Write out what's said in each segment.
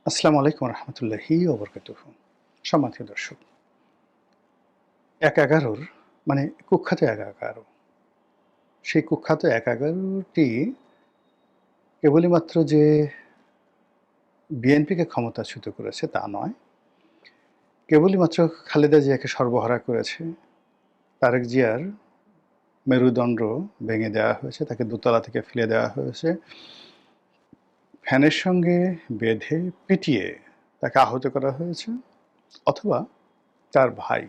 আসসালামু আলাইকুম রহমতুল্লাহি ওবরকাতুহ। সম্মানিত দর্শক, ১/১১ মানে কুখ্যাত ১/১১, সেই কুখ্যাত ১/১১টি কেবলই মাত্র যে বিএনপিকে ক্ষমতাচ্যুত করেছে তা নয়, কেবলই মাত্র খালেদা জিয়াকে সর্বহারা করেছে, তারেক জিয়ার মেরুদণ্ড ভেঙে দেওয়া হয়েছে, তাকে দোতলা থেকে ফেলে দেওয়া হয়েছে, ফ্যানের সঙ্গে বেঁধে পিটিয়ে তাকে আহত করা হয়েছে, অথবা তার ভাই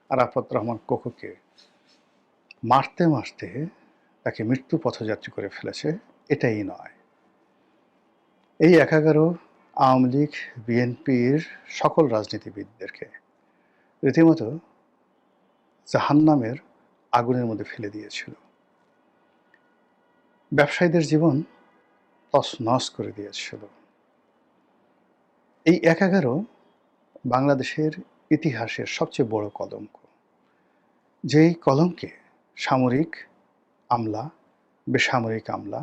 আরাফাত রহমান কোকোকে মারতে মারতে তাকে মৃত্যু পথযাত্রী করে ফেলেছে। এটাই নয়, এই ১/১১ আওয়ামী লীগ বিএনপির সকল রাজনীতিবিদদেরকে রীতিমতো জাহান্নামের আগুনের মধ্যে ফেলে দিয়েছিল। ব্যবসায়ীদের জীবন তছনছ করে দিয়েছিল। এই ১/১১ বাংলাদেশের ইতিহাসের সবচেয়ে বড় কলঙ্ক, যেই কলঙ্কে সামরিক আমলা, বেসামরিক আমলা,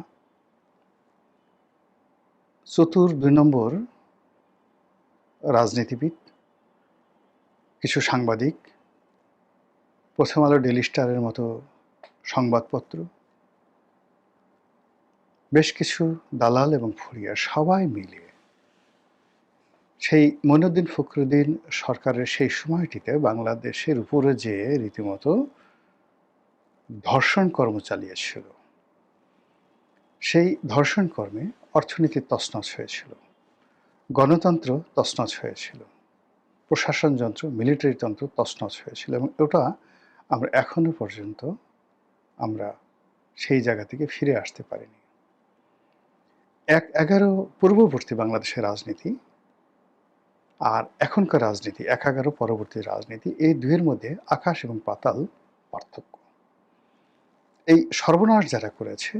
চতুর ২ নম্বর রাজনীতিবিদ, কিছু সাংবাদিক, প্রথম আলো, ডেইলি স্টারের মতো সংবাদপত্র, বেশ কিছু দালাল এবং ফুরিয়া সবাই মিলে সেই মঈনুদ্দিন ফখরুদ্দীন সরকারের সেই সময়টিতে বাংলাদেশের উপরে যে রীতিমতো ধর্ষণ কর্ম চালিয়েছিল, সেই ধর্ষণ কর্মে অর্থনীতি তছনছ হয়েছিল, গণতন্ত্র তছনছ হয়েছিল, প্রশাসন যন্ত্র, মিলিটারি তন্ত্র তছনছ হয়েছিল, এবং ওটা আমরা এখনো পর্যন্ত আমরা সেই জায়গা থেকে ফিরে আসতে পারিনি। ১/১১ পূর্ববর্তী বাংলাদেশের রাজনীতি আর এখনকার রাজনীতি, ১/১১ পরবর্তী রাজনীতি, এই দুইয়ের মধ্যে আকাশ এবং পাতাল পার্থক্য। এই সর্বনাশ যারা করেছে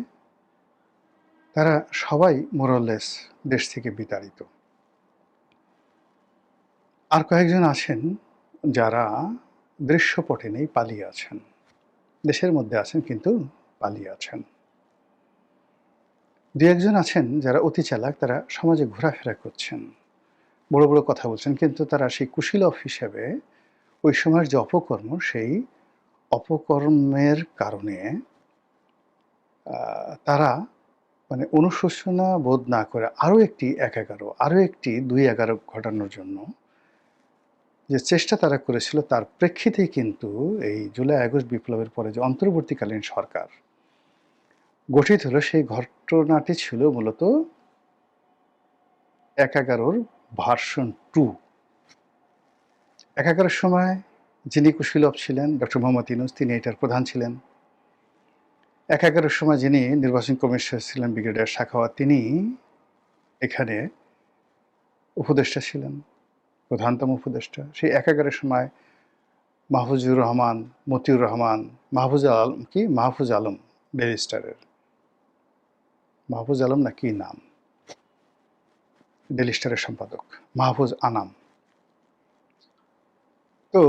তারা সবাই মোরলেস দেশ থেকে বিতাড়িত। আর কয়েকজন আছেন যারা দৃশ্যপটে নেই, পালিয়ে আছেন, দেশের মধ্যে আছেন কিন্তু পালিয়ে আছেন। দু একজন আছেন যারা অতি চালাক, তারা সমাজে ঘোরাফেরা করছেন, বড় বড় কথা বলছেন, কিন্তু তারা সেই কুশীলব হিসেবে ওই সময়ের যে অপকর্ম, সেই অপকর্মের কারণে তারা মানে অনুশোচনা বোধ না করে আরও একটি ১/১১, আরও একটি ২/১১ ঘটানোর জন্য যে চেষ্টা তারা করেছিল, তার প্রেক্ষিতেই কিন্তু এই জুলাই আগস্ট বিপ্লবের পরে যে অন্তর্বর্তীকালীন সরকার গঠিত হলো, সেই ঘটনাটি ছিল মূলত ১/১১ ভার্সন 2। ১/১১ সময় যিনি কুশীলব ছিলেন ডক্টর মোহাম্মদ ইউনূস, তিনি এটার প্রধান ছিলেন। ১/১১ সময় যিনি নির্বাচন কমিশনার ছিলেন ব্রিগেডিয়ার সাখাওয়াত, তিনি এখানে উপদেষ্টা ছিলেন, প্রধানতম উপদেষ্টা। সেই ১/১১ সময় মাহফুজুর রহমান, মতিউর রহমান, মাহফুজ আলম, ডেইলি স্টারের মাহফুজ আলম না কি নাম, ডেইলি স্টারের সম্পাদক মাহফুজ আনাম। তো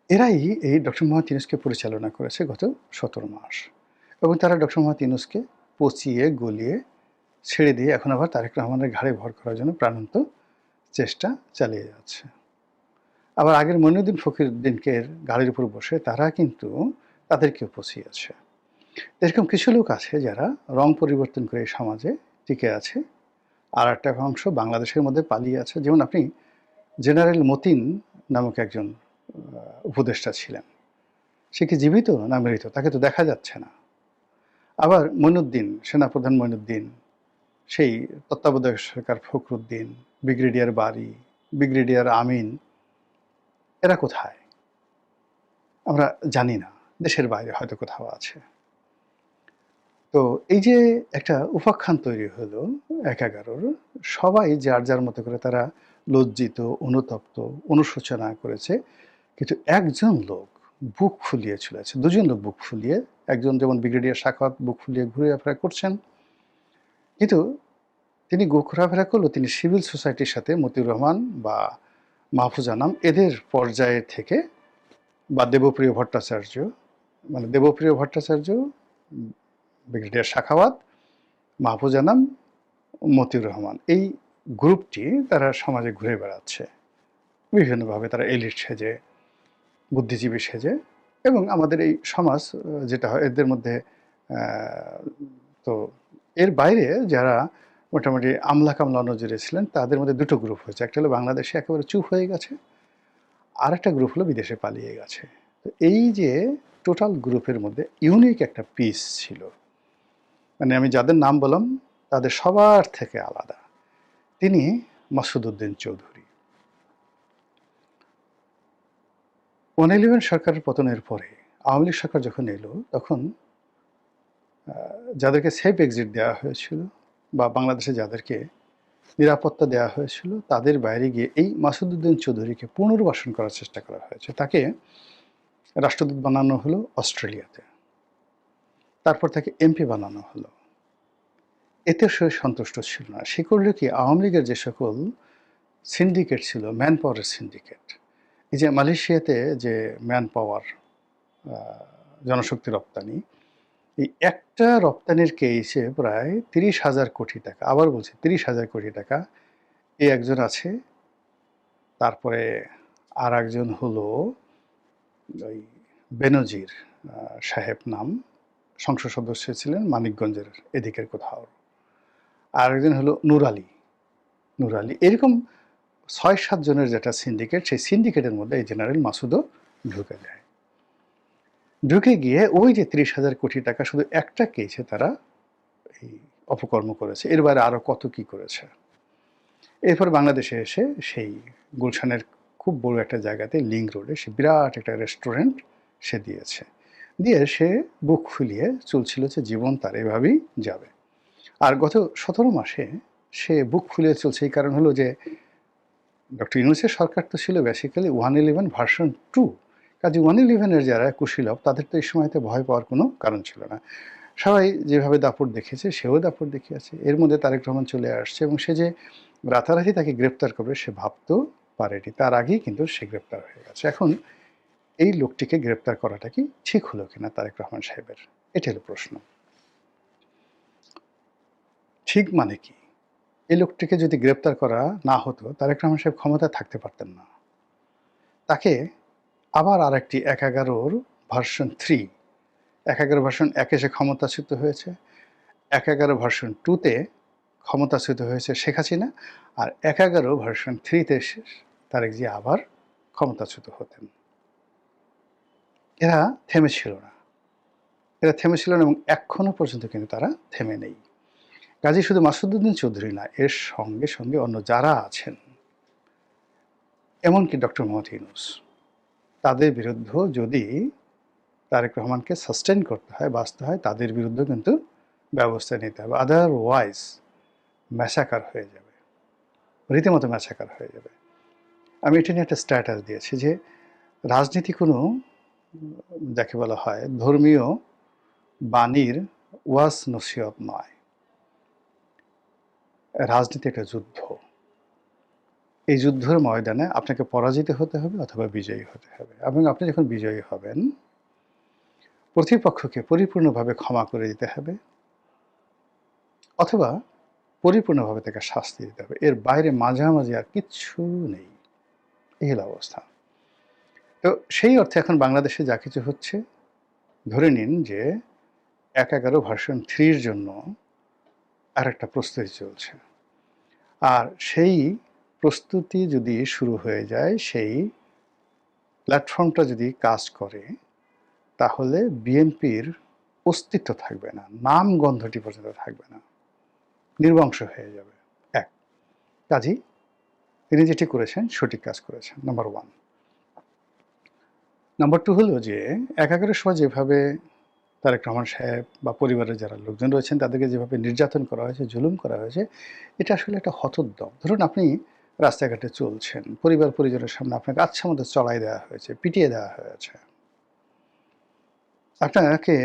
এরাই এই ডক্টর মোহাম্মদ ইউনূসকে পরিচালনা করেছে গত ১৭ মাস, এবং তারা ডক্টর মোহাম্মদ ইউনূসকে পচিয়ে গলিয়ে ছেড়ে দিয়ে এখন আবার তারেক রহমানের ঘাড়ে ভর করার জন্য প্রাণান্ত চেষ্টা চালিয়ে যাচ্ছে। আবার আগের মঈনুদ্দিন ফখরুদ্দীনকে গাড়ির উপর বসে তারা কিন্তু তাদেরকেও পচিয়েছে। এরকম কিছু লোক আছে যারা রং পরিবর্তন করে এই সমাজে টিকে আছে, আর একটা অংশ বাংলাদেশের মধ্যে পালিয়ে আছে। যেমন আপনি জেনারেল মতিন নামক একজন উপদেষ্টা ছিলেন, সে কি জীবিত না মৃত তাকে তো দেখা যাচ্ছে না। আবার মঈনুদ্দিন, সেনাপ্রধান মঈনুদ্দিন, সেই তত্ত্বাবধায়ক সরকার ফখরুদ্দিন, ব্রিগেডিয়ার বারী, ব্রিগেডিয়ার আমিন, এরা কোথায় আমরা জানি না, দেশের বাইরে হয়তো কোথাও আছে। তো এই যে একটা উপাখ্যান তৈরি হলো ১/১১, সবাই যার যার মতো করে তারা লজ্জিত, অনুতপ্ত, অনুশোচনা করেছে, কিন্তু একজন লোক বুক ফুলিয়ে চলেছে, দুজন লোক বুক ফুলিয়ে, একজন যেমন ব্রিগেডিয়ার সাখাওয়াত বুক ফুলিয়ে ঘুরেফেরা করছেন, কিন্তু তিনি ঘোরাফেরা করলেও তিনি সিভিল সোসাইটির সাথে মতিউর রহমান বা মাহফুজ আনাম এদের পর্যায়ের থেকে, বা দেবপ্রিয় ভট্টাচার্য, মানে দেবপ্রিয় ভট্টাচার্য, ব্রিগেডিয়ার সাখাওয়াত, মাহফুজ আনাম, মতিউর রহমান, এই গ্রুপটি তারা সমাজে ঘুরে বেড়াচ্ছে বিভিন্নভাবে। তারা এলিট সেজে, বুদ্ধিজীবী সেজে, এবং আমাদের এই সমাজ যেটা হয় এদের মধ্যে তো এর বাইরে যারা মোটামুটি আমলা কামলা নজরে ছিলেন তাদের মধ্যে দুটো গ্রুপ হয়েছে। একটা হলো বাংলাদেশে একেবারে চুপ হয়ে গেছে, আর একটা গ্রুপ হলো বিদেশে পালিয়ে গেছে। তো এই যে টোটাল গ্রুপের মধ্যে ইউনিক একটা পিস ছিল, মানে আমি যাদের নাম বললাম তাদের সবার থেকে আলাদা। তিনি মাসুদ উদ্দিন চৌধুরী। 111 সরকারের পতনের পরে আওয়ামী লীগ সরকার যখন এলো তখন যাদেরকে সেফ এক্সিট দেওয়া হয়েছিল বা বাংলাদেশে যাদেরকে নিরাপত্তা দেওয়া হয়েছিল তাদের বাইরে গিয়ে এই মাসুদ উদ্দিন চৌধুরীকে পুনর্বাসন করার চেষ্টা করা হয়েছে। তাকে রাষ্ট্রদূত বানানো হলো অস্ট্রেলিয়াতে, তারপর তাকে এমপি বানানো হলো। এতে সে সন্তুষ্ট ছিল না। সে করলে কি, আওয়ামী লীগের যে সকল সিন্ডিকেট ছিল, ম্যান পাওয়ারের সিন্ডিকেট, এই যে মালয়েশিয়াতে যে ম্যান পাওয়ার জনশক্তি রপ্তানি, এই একটা রপ্তানির কেসে প্রায় 30,000 কোটি টাকা, আবার বলছি 30,000 কোটি টাকা, এই একজন আছে। তারপরে আর একজন হলো ওই বেনজির সাহেব নাম, সংসদ সদস্য ছিলেন মানিকগঞ্জের এদিকের কোথাও। আর একজন হলো নূর আলী। এরকম 6-7 জনের যেটা সিন্ডিকেট, সেই সিন্ডিকেটের মধ্যে এই জেনারেল মাসুদও ঢুকে যায়। ঢুকে গিয়ে ওই যে 30,000 কোটি টাকা শুধু একটা কেসে তারা এই অপকর্ম করেছে, এর বাইরে আরও কত কি করেছে। এরপর বাংলাদেশে এসে সেই গুলশানের খুব বড় একটা জায়গাতে লিংক রোডে সে বিরাট একটা রেস্টুরেন্ট সে দিয়েছে। দিয়ে সে বুক ফুলিয়ে চলছিল যে জীবন তার এভাবেই যাবে। আর গত 17 মাসে সে বুক ফুলিয়ে চলছে। এই কারণ হলো যে ডক্টর ইউনূসের সরকার তো ছিল বেসিক্যালি 111 ভার্সন 2। কাজে 111-এর যারা কুশীলব তাদের তো এই সময়তে ভয় পাওয়ার কোনো কারণ ছিল না। সবাই যেভাবে দাপট দেখেছে সেও দাপট দেখিয়েছে। এর মধ্যে তারেক রহমান চলে আসছে এবং সে যে রাতারাতি তাকে গ্রেপ্তার করবে সে ভাবতেও পারেনি। তার আগেই কিন্তু সে গ্রেপ্তার হয়ে গেছে। এখন এই লোকটিকে গ্রেপ্তার করাটা কি ঠিক হলো কিনা তারেক রহমান সাহেবের, এটা হলো প্রশ্ন। ঠিক মানে কি? এই লোকটিকে যদি গ্রেপ্তার করা না হতো তারেক রহমান সাহেব ক্ষমতায় থাকতে পারতেন না। তাকে আবার আরেকটি 111 ভার্সন 3, 111 ভার্সন 1-এ সে ক্ষমতাচ্যুত হয়েছে, 111 ভার্সন 2-তে ক্ষমতাচ্যুত হয়েছে শেখ হাসিনা, আর 111 ভার্সন 3-তে তারেক জিয়া আবার ক্ষমতাচ্যুত হতেন। এরা থেমেছিল না, এবং এখনো পর্যন্ত কিন্তু তারা থেমে নেই। কাজী শুধু মাসুদ উদ্দিন চৌধুরী না, এর সঙ্গে সঙ্গে অন্য যারা আছেন, এমনকি ডক্টর মোহাম্মদ ইউনূস, তাদের বিরুদ্ধেও যদি তারেক রহমানকে সাস্টেন করতে হয়, বাঁচতে হয়, তাদের বিরুদ্ধে কিন্তু ব্যবস্থা নিতে হবে। আদারওয়াইজ ম্যাসাকার হয়ে যাবে, রীতিমতো ম্যাসাকার হয়ে যাবে। আমি এটা নিয়ে একটা স্ট্যাটাস দিয়েছি যে রাজনীতি কোনো, যাকে বলা হয়, ধর্মীয় বাণীর ওয়াজ নসিহত নয়। রাজনীতি একটা যুদ্ধ। এই যুদ্ধের ময়দানে আপনাকে পরাজিত হতে হবে অথবা বিজয়ী হতে হবে, এবং আপনি যখন বিজয়ী হবেন প্রতিপক্ষকে পরিপূর্ণভাবে ক্ষমা করে দিতে হবে অথবা পরিপূর্ণভাবে তাকে শাস্তি দিতে হবে। এর বাইরে মাঝামাঝি আর কিচ্ছু নেই। এই হলো অবস্থা। তো সেই অর্থে এখন বাংলাদেশে যা কিছু হচ্ছে, ধরে নিন যে 111 ভার্সন 3-র জন্য আর একটা প্রস্তুতি চলছে। আর সেই প্রস্তুতি যদি শুরু হয়ে যায়, সেই প্ল্যাটফর্মটা যদি কাজ করে, তাহলে বিএনপির অস্তিত্ব থাকবে না, নাম গন্ধটি পর্যন্ত থাকবে না, নির্বংশ হয়ে যাবে। এক, কাজী তিনি যেটি করেছেন সঠিক কাজ করেছেন, নাম্বার 1। নাম্বার 2 হলো যে 111-এর সময় যেভাবে তারেক রহমান সাহেব বা পরিবারের যারা লোকজন রয়েছেন তাদেরকে যেভাবে নির্যাতন করা হয়েছে, জুলুম করা হয়েছে, এটা আসলে একটা হতোদ্যম। ধরুন আপনি রাস্তাঘাটে চলছেন, পরিবার পরিজনের সামনে আপনাকে আচ্ছা মতো চড়াই দেওয়া হয়েছে, পিটিয়ে দেওয়া হয়েছে, আপনাকে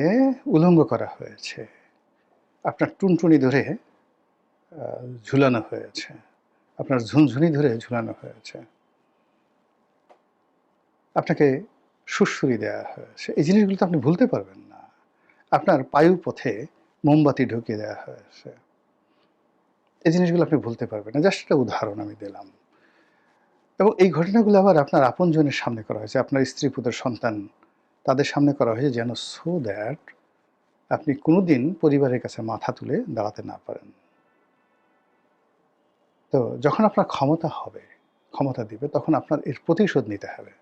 উলঙ্গ করা হয়েছে, আপনার টুনটুনি ধরে ঝুলানো হয়েছে, আপনার ঝুনঝুনি ধরে ঝুলানো হয়েছে, আপনাকে সুড়সুড়ি দেওয়া হয়েছে। এই জিনিসগুলো তো আপনি ভুলতে পারবেন না। আপনার পায়ু পথে মোমবাতি ঢুকিয়ে দেওয়া হয়েছে, এই জিনিসগুলো আপনি ভুলতে পারবেন না। জাস্ট একটা উদাহরণ আমি দিলাম। এবং এই ঘটনাগুলো আবার আপনার আপনজনের সামনে করা হয়েছে। আপনার স্ত্রী, পুত্র, সন্তান তাদের সামনে করা হয়েছে যেন সো দ্যাট আপনি কোনোদিন পরিবারের কাছে মাথা তুলে দাঁড়াতে না পারেন। তো যখন আপনার ক্ষমতা হবে, ক্ষমতা দিবে, তখন আপনার এর প্রতিশোধ নিতে হবে।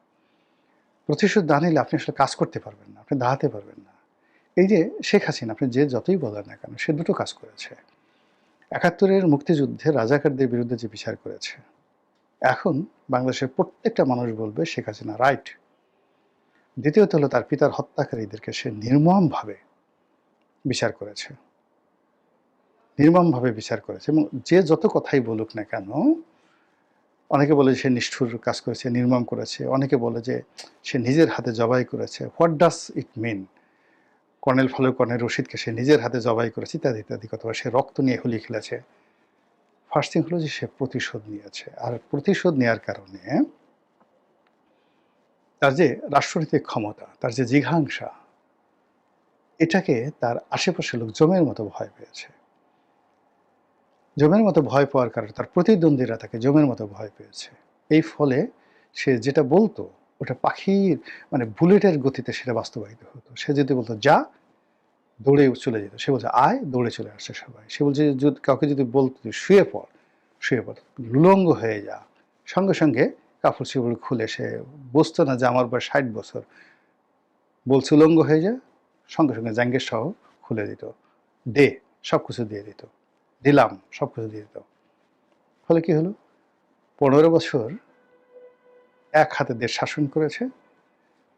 প্রতিশোধ না নিলে আপনি আসলে কাজ করতে পারবেন না, আপনি দাঁড়াতে পারবেন না। এই যে শেখ হাসিনা, আপনি যে যতই বলেন না কেন, সে দুটো কাজ করেছে। ৭১-এর মুক্তিযুদ্ধে রাজাকারদের বিরুদ্ধে যে বিচার করেছে, এখন বাংলাদেশের প্রত্যেকটা মানুষ বলবে শেখ হাসিনা রাইট। দ্বিতীয়ত হলো তার পিতার হত্যাকারীদেরকে সে নির্মমভাবে বিচার করেছে। নির্মমভাবে বিচার করেছে এবং যে যত কথাই বলুক না কেন, অনেকে বলে সে নিষ্ঠুর কাজ করেছে, নির্মম করেছে। অনেকে বলে যে সে নিজের হাতে জবাই করেছে। What does it mean? Colonel Farooq, colonel রশিদকে সে নিজের হাতে জবাই করেছে ইত্যাদি, ইত্যাদি কথা। সে রক্ত নিয়ে হোলি খেলেছে। ফার্স্ট থিং হলো যে সে প্রতিশোধ নিয়েছে। আর প্রতিশোধ নেয়ার কারণে তার যে রাষ্ট্রনীতিক ক্ষমতা, তার যে জিঘাংসা, এটাকে তার আশেপাশের লোক জমের মতো ভয় পেয়েছে। জমের মতো ভয় পাওয়ার কারণে তার প্রতিদ্বন্দ্বীরা তাকে জমের মতো ভয় পেয়েছে। এই ফলে সে যেটা বলতো ওটা পাখির মানে বুলেটের গতিতে সেটা বাস্তবায়িত হতো। সে যদি বলতো যা, দৌড়ে চলে যেত। সে বলছে আয়, দৌড়ে চলে আসছে সবাই। সে বলছে কাউকে যদি বলতো যে শুয়ে পড়, শুয়ে পড়, লুলঙ্গ হয়ে যা, সঙ্গে সঙ্গে কাপড় চোপড় খুলে, সে বুঝতো না যে আমার বয়স ৬০ বছর, বলছে উলঙ্গ হয়ে যা, সঙ্গে সঙ্গে জ্যাঙ্গের সহ খুলে দিত, দে, সব কিছু দিয়ে দিত, দিলাম, সব কিছু দিয়ে দিত। ফলে কি হলো, ১৫ বছর এক হাতে দেশ শাসন করেছে।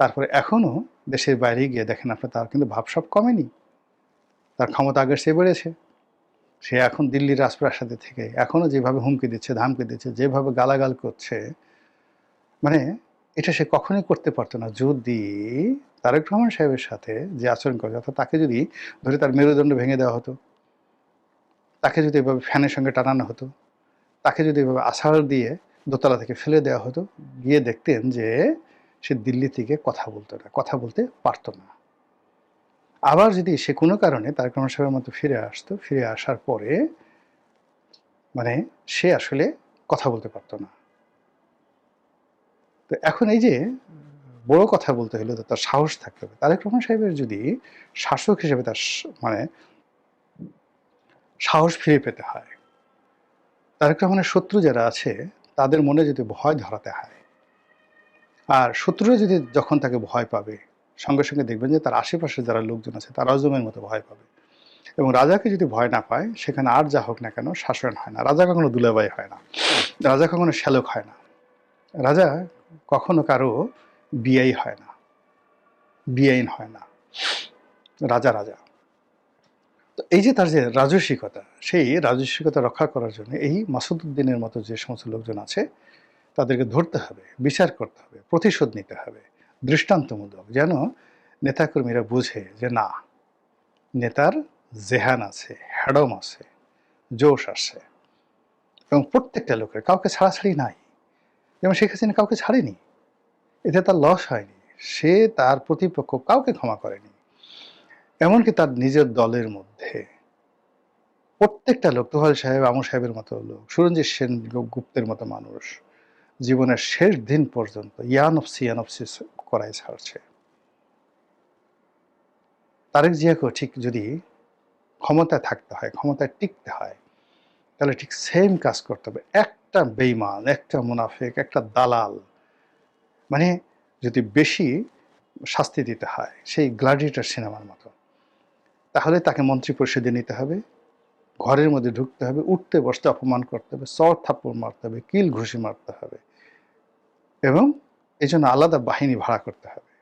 তারপরে এখনো দেশের বাইরে গিয়ে দেখেন আপনি, তার কিন্তু ভাবসাব কমেনি, তার ক্ষমতা আগের চেয়ে বেড়েছে। সে এখন দিল্লির রাজপ্রাসাদে থেকে এখনো যেভাবে হুমকি দিচ্ছে, ধামকি দিচ্ছে, যেভাবে গালাগাল করছে, মানে এটা সে কখনোই করতে পারতো না যদি তারেক রহমান সাহেবের সাথে যে আচরণ করে, অর্থাৎ তাকে যদি ধরে তার মেরুদণ্ড ভেঙে দেওয়া হতো, তাকে যদি এভাবে ফ্যানের সঙ্গে টানানো হতো, তাকে যদি এভাবে আছাড় দিয়ে দোতলা থেকে ফেলে দেওয়া হতো, গিয়ে দেখতেন যে সে দিল্লি থেকে কথা বলতো না, কথা বলতে পারতো না। আবার যদি সে কোনো কারণে তারেক রহমান সাহেবের মতো ফিরে আসতো, ফিরে আসার পরে মানে সে আসলে কথা বলতে পারতো না। তো এখন এই যে বড় কথা বলতে হলে তো তার সাহস থাকতে হবে। তারেক রহমান সাহেবের যদি শাসক হিসেবে তার মানে সাহস ফিরে পেতে হয়, তারেক রহমানের শত্রু যারা আছে তাদের মনে যদি ভয় ধরাতে হয়, আর শত্রুরা যদি যখন তাকে ভয় পাবে, সঙ্গে সঙ্গে দেখবেন যে তার আশেপাশে যারা লোকজন আছে তারাও জমের মতো ভয় পাবে। এবং রাজাকে যদি ভয় না পায়, সেখানে আর যা হোক না কেন শাসন হয় না। রাজা কখনো দুলাভাই হয় না, রাজা কখনো শ্যালক হয় না, রাজা কখনো কারো বিয়াই হয় না, বিআইন হয় না, রাজা রাজা। তো এই যে তার যে রাজস্বিকতা, সেই রাজস্বিকতা রক্ষা করার জন্য এই মাসুদউদ্দিনের মতো যে সমস্ত লোকজন আছে তাদেরকে ধরতে হবে, বিচার করতে হবে, প্রতিশোধ নিতে হবে দৃষ্টান্তমূলক, যেন নেতাকর্মীরা বুঝে যে না, নেতার জেহান আছে, হ্যাডম আছে, জোশ আছে। এবং প্রত্যেকটা লোকের কাউকে ছাড়াছাড়ি নাই। যেমন শেখ হাসিনা কাউকে ছাড়েনি, এতে তার লস হয়নি। সে তার প্রতিপক্ষ কাউকে ক্ষমা করেনি। এমনকি তার নিজের দলের মধ্যে প্রত্যেকটা লোক, তোহাল সাহেব, আমু সাহেবের মতো লোক, সুরঞ্জিত সেন গুপ্তের মতো মানুষ জীবনের শেষ দিন পর্যন্ত ইয়ানফসি করাই ছাড়ছে। তারেক জিয়াকেও ঠিক যদি ক্ষমতায় থাকতে হয়, ক্ষমতায় টিকতে হয়, তাহলে ঠিক সেম কাজ করতে হবে। একটা বেইমান, একটা মুনাফেক, একটা দালাল মানে যদি বেশি শাস্তি দিতে হয়, সেই গ্ল্যাডিয়েটর সিনেমার মতো, তাহলে তাকে মন্ত্রী পরিষদে নিতে হবে, ঘরের মধ্যে ঢুকতে হবে, উঠতে বসতে অপমান করতে হবে, চর থাপ্পড় মারতে হবে, কিল ঘুষি মারতে হবে, এবং এই জন্য আলাদা বাহিনী ভাড়া করতে হবে।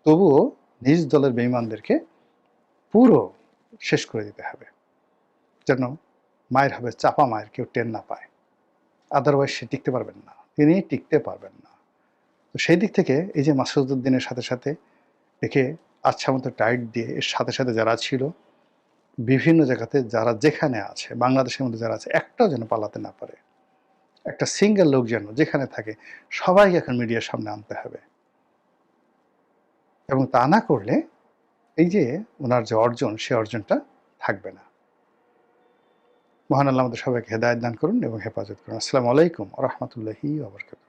তবুও নিজ দলের বেঈমানদেরকে পুরো শেষ করে দিতে হবে, যেন মায়ের হবে চাপা মায়ের, কেউ টের না পায়। আদারওয়াইজ সে টিকতে পারবেন না, তিনি টিকতে পারবেন না। তো সেই দিক থেকে এই যে মাসুদউদ্দিনের সাথে সাথে একে আচ্ছা মতো টাইট দিয়ে, এর সাথে সাথে যারা ছিল বিভিন্ন জায়গাতে, যারা যেখানে আছে বাংলাদেশের মধ্যে যারা আছে, একটাও যেন পালাতে না পারে। একটা সিঙ্গেল লোক যেন যেখানে থাকে সবাইকে এখন মিডিয়ার সামনে আনতে হবে। এবং তা না করলে এই যে ওনার যে অর্জন, সে অর্জনটা থাকবে না। মহান আল্লাহ আমাদের সবাইকে হেদায়েত দান করুন এবং হেফাজত করুন। আসসালামু আলাইকুম ওয়া রাহমাতুল্লাহি ওয়া বারাকাতুহু।